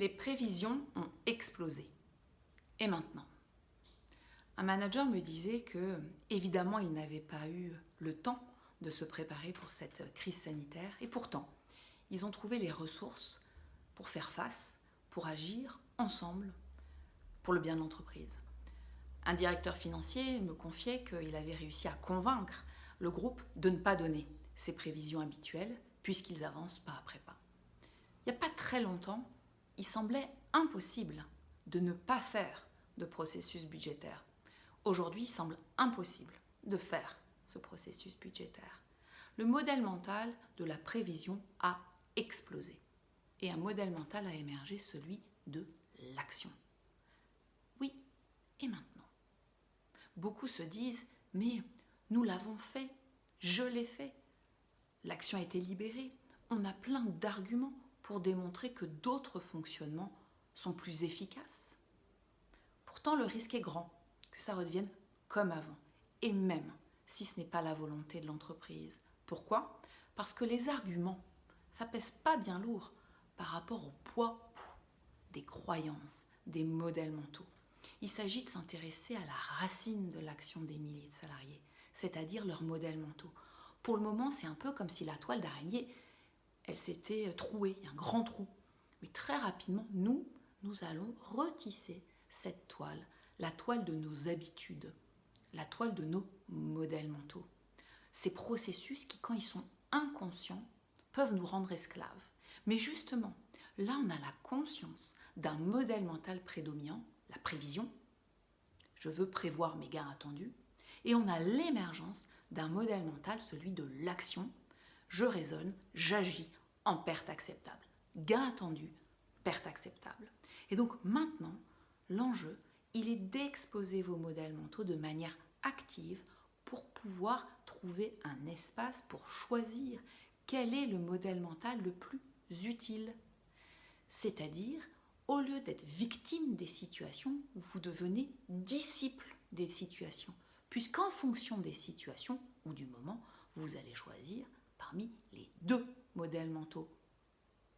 Les prévisions ont explosé. Et maintenant? Un manager me disait que, évidemment, il n'avait pas eu le temps de se préparer pour cette crise sanitaire. Et pourtant, ils ont trouvé les ressources pour faire face, pour agir ensemble, pour le bien de l'entreprise. Un directeur financier me confiait qu'il avait réussi à convaincre le groupe de ne pas donner ses prévisions habituelles, puisqu'ils avancent pas après pas. Il n'y a pas très longtemps, il semblait impossible de ne pas faire de processus budgétaire. Aujourd'hui, il semble impossible de faire ce processus budgétaire. Le modèle mental de la prévision a explosé. Et un modèle mental a émergé, celui de l'action. Oui, et maintenant? Beaucoup se disent, mais nous l'avons fait, je l'ai fait. L'action a été libérée. On a plein d'arguments pour démontrer que d'autres fonctionnements sont plus efficaces. Pourtant, le risque est grand que ça redevienne comme avant, et même si ce n'est pas la volonté de l'entreprise. Pourquoi? Parce que les arguments, ça pèse pas bien lourd par rapport au poids des croyances, des modèles mentaux. Il s'agit de s'intéresser à la racine de l'action des milliers de salariés, c'est-à-dire leurs modèles mentaux. Pour le moment, c'est un peu comme si la toile d'araignée, elle s'était trouée, il y a un grand trou. Mais très rapidement, nous allons retisser cette toile, la toile de nos habitudes, la toile de nos modèles mentaux. Ces processus qui, quand ils sont inconscients, peuvent nous rendre esclaves. Mais justement, là, on a la conscience d'un modèle mental prédominant, la prévision. Je veux prévoir mes gains attendus. Et on a l'émergence d'un modèle mental, celui de l'action. Je raisonne, j'agis en perte acceptable. Gain attendu, perte acceptable. Et donc maintenant, l'enjeu, il est d'exposer vos modèles mentaux de manière active pour pouvoir trouver un espace pour choisir quel est le modèle mental le plus utile. C'est-à-dire, au lieu d'être victime des situations, vous devenez disciple des situations. Puisqu'en fonction des situations ou du moment, vous allez choisir parmi les deux modèles mentaux,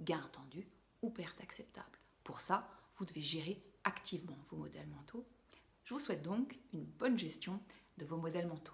gain attendu ou perte acceptable. Pour ça, vous devez gérer activement vos modèles mentaux. Je vous souhaite donc une bonne gestion de vos modèles mentaux.